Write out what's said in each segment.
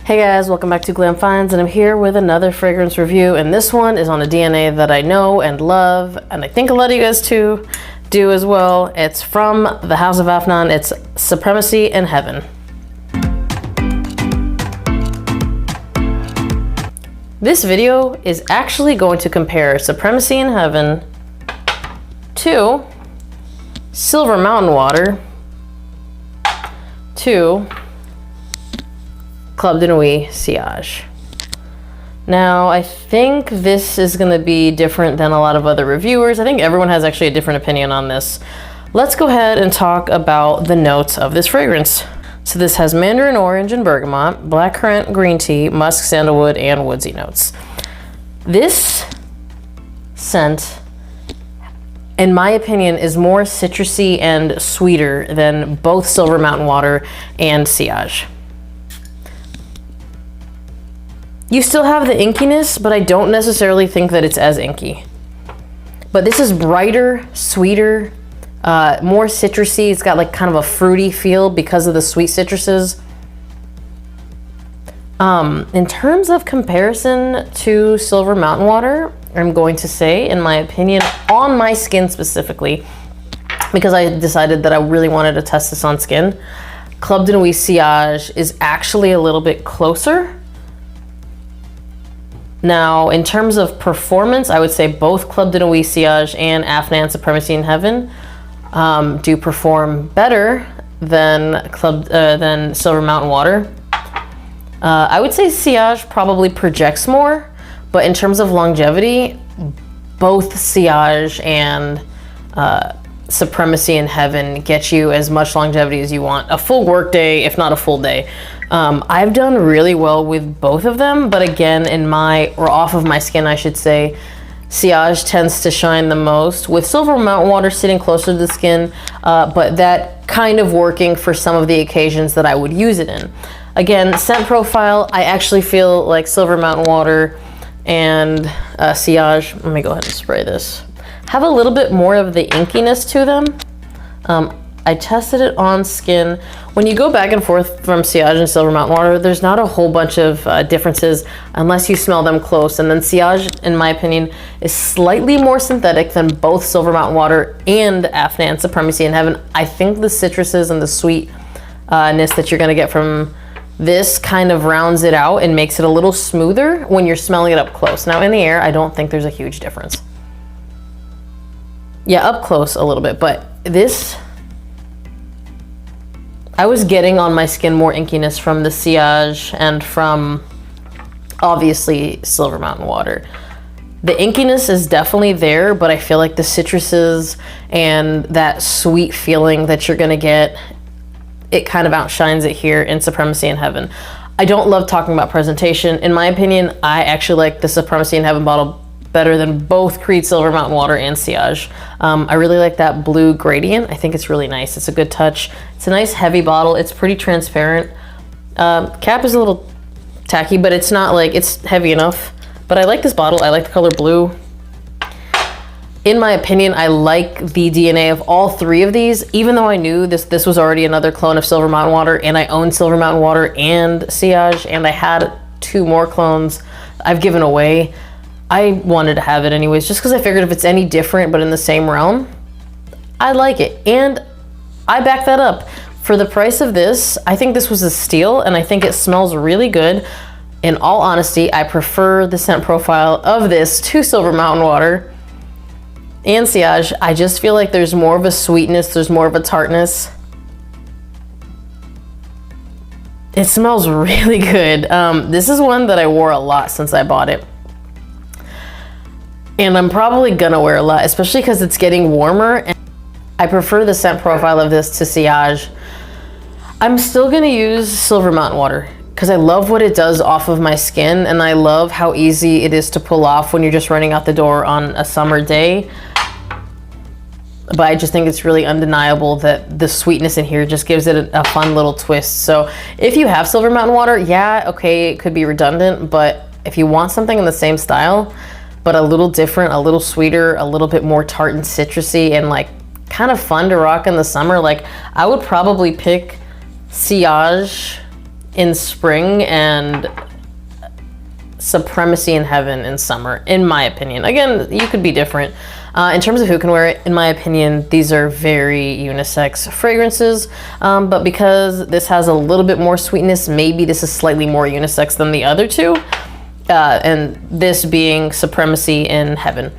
Hey guys, welcome back to Glam Finds, and I'm here with another fragrance review, and this one is on a DNA that I know and love, and I think a lot of you guys too do as well. It's from the House of Afnan. It's Supremacy in Heaven. This video is actually going to compare Supremacy in Heaven to Silver Mountain Water to Club de Nuit Sillage. Now, I think this is going to be different than a lot of other reviewers. I think everyone has actually a different opinion on this. Let's go ahead and talk about the notes of this fragrance. So this has mandarin orange and bergamot, blackcurrant green tea, musk, sandalwood, and woodsy notes. This scent, in my opinion, is more citrusy and sweeter than both Silver Mountain Water and Sillage. You still have the inkiness, but I don't necessarily think that it's as inky. But this is brighter, sweeter, more citrusy. It's got like kind of a fruity feel because of the sweet citruses. In terms of comparison to Silver Mountain Water, I'm going to say, in my opinion, on my skin specifically, because I decided that I really wanted to test this on skin, Club de Nuit Sillage is actually a little bit closer. Now, in terms of performance, I would say both Club de Nuit Sillage and Afnan Supremacy in Heaven do perform better than Silver Mountain Water. I would say Sillage probably projects more, but in terms of longevity, both Sillage and Supremacy in Heaven get you as much longevity as you want. A full work day, if not a full day. I've done really well with both of them, but again, off of my skin, I should say, Sillage tends to shine the most, with Silver Mountain Water sitting closer to the skin, but that kind of working for some of the occasions that I would use it in. Again, scent profile, I actually feel like Silver Mountain Water and Sillage, let me go ahead and spray this, have a little bit more of the inkiness to them. I tested it on skin. When you go back and forth from Sillage and Silver Mountain Water, there's not a whole bunch of differences unless you smell them close. And then Sillage, in my opinion, is slightly more synthetic than both Silver Mountain Water and Afnan Supremacy in Heaven. I think the citruses and the sweetness that you're gonna get from this kind of rounds it out and makes it a little smoother when you're smelling it up close. Now in the air, I don't think there's a huge difference. Yeah, up close a little bit, but this, I was getting on my skin more inkiness from the Sillage and from, obviously, Silver Mountain Water. The inkiness is definitely there, but I feel like the citruses and that sweet feeling that you're gonna get, it kind of outshines it here in Supremacy in Heaven. I don't love talking about presentation. In my opinion, I actually like the Supremacy in Heaven bottle better than both Creed Silver Mountain Water and Sillage. I really like that blue gradient. I think it's really nice. It's a good touch. It's a nice heavy bottle. It's pretty transparent. Cap is a little tacky, but it's not like, it's heavy enough. But I like this bottle. I like the color blue. In my opinion, I like the DNA of all three of these, even though I knew this was already another clone of Silver Mountain Water, and I own Silver Mountain Water and Sillage, and I had 2 more clones I've given away. I wanted to have it anyways, just because I figured if it's any different but in the same realm, I like it. And I back that up. For the price of this, I think this was a steal, and I think it smells really good. In all honesty, I prefer the scent profile of this to Silver Mountain Water and Sillage. I just feel like there's more of a sweetness, there's more of a tartness. It smells really good. This is one that I wore a lot since I bought it. And I'm probably gonna wear a lot, especially because it's getting warmer. And I prefer the scent profile of this to Sillage. I'm still gonna use Silver Mountain Water because I love what it does off of my skin, and I love how easy it is to pull off when you're just running out the door on a summer day. But I just think it's really undeniable that the sweetness in here just gives it a fun little twist. So if you have Silver Mountain Water, yeah, okay, it could be redundant, but if you want something in the same style, but a little different, a little sweeter, a little bit more tart and citrusy, and like kind of fun to rock in the summer, like I would probably pick Sillage in spring and Supremacy in Heaven in summer, in my opinion. Again, you could be different. In terms of who can wear it, in my opinion, these are very unisex fragrances, but because this has a little bit more sweetness, maybe this is slightly more unisex than the other two, and this being Supremacy in Heaven.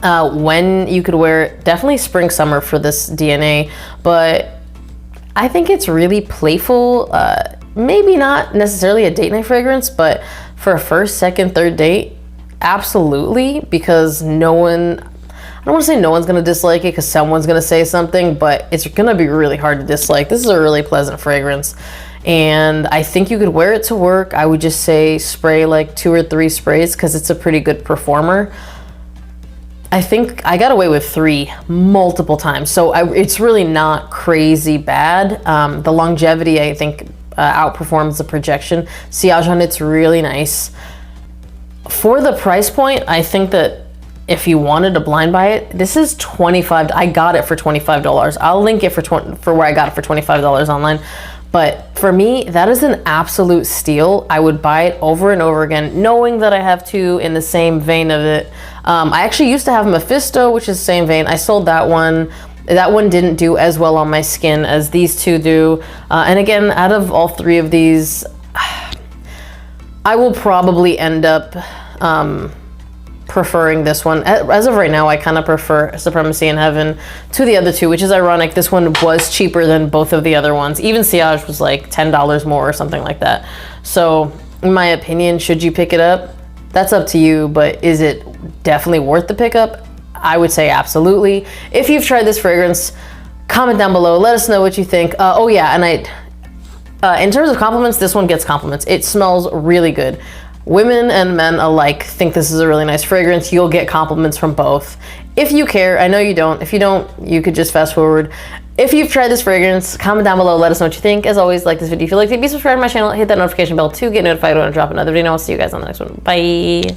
When you could wear it, definitely spring, summer for this DNA, but I think it's really playful. Maybe not necessarily a date night fragrance, but for a first, second, third date, absolutely, because no one, I don't want to say no one's going to dislike it because someone's going to say something, but it's going to be really hard to dislike. This is a really pleasant fragrance, and I think you could wear it to work. I would just say spray like 2 or 3 sprays because it's a pretty good performer. I think I got away with 3 multiple times, so it's really not crazy bad. The longevity, I think, outperforms the projection. Sillage on it's really nice. For the price point, I think that if you wanted to blind buy it, this is $25. I got it for $25. I'll link it for where I got it for $25 online. But for me, that is an absolute steal. I would buy it over and over again, knowing that I have 2 in the same vein of it. I actually used to have Mephisto, which is the same vein. I sold that one. That one didn't do as well on my skin as these 2 do. And again, out of all 3 of these, I will probably end up preferring this one. As of right now, I kind of prefer Supremacy in Heaven to the other 2, which is ironic. This one was cheaper than both of the other ones. Even Sillage was like $10 more or something like that. So in my opinion, should you pick it up? That's up to you, but is it definitely worth the pickup? I would say absolutely. If you've tried this fragrance, comment down below. Let us know what you think. Oh yeah, and in terms of compliments, this one gets compliments. It smells really good. Women and men alike think this is a really nice fragrance. You'll get compliments from both. If you care, I know you don't. If you don't, you could just fast forward. If you've tried this fragrance, comment down below. Let us know what you think. As always, like this video if you liked it. Be subscribed to my channel. Hit that notification bell to get notified when I drop another video. I'll see you guys on the next one. Bye.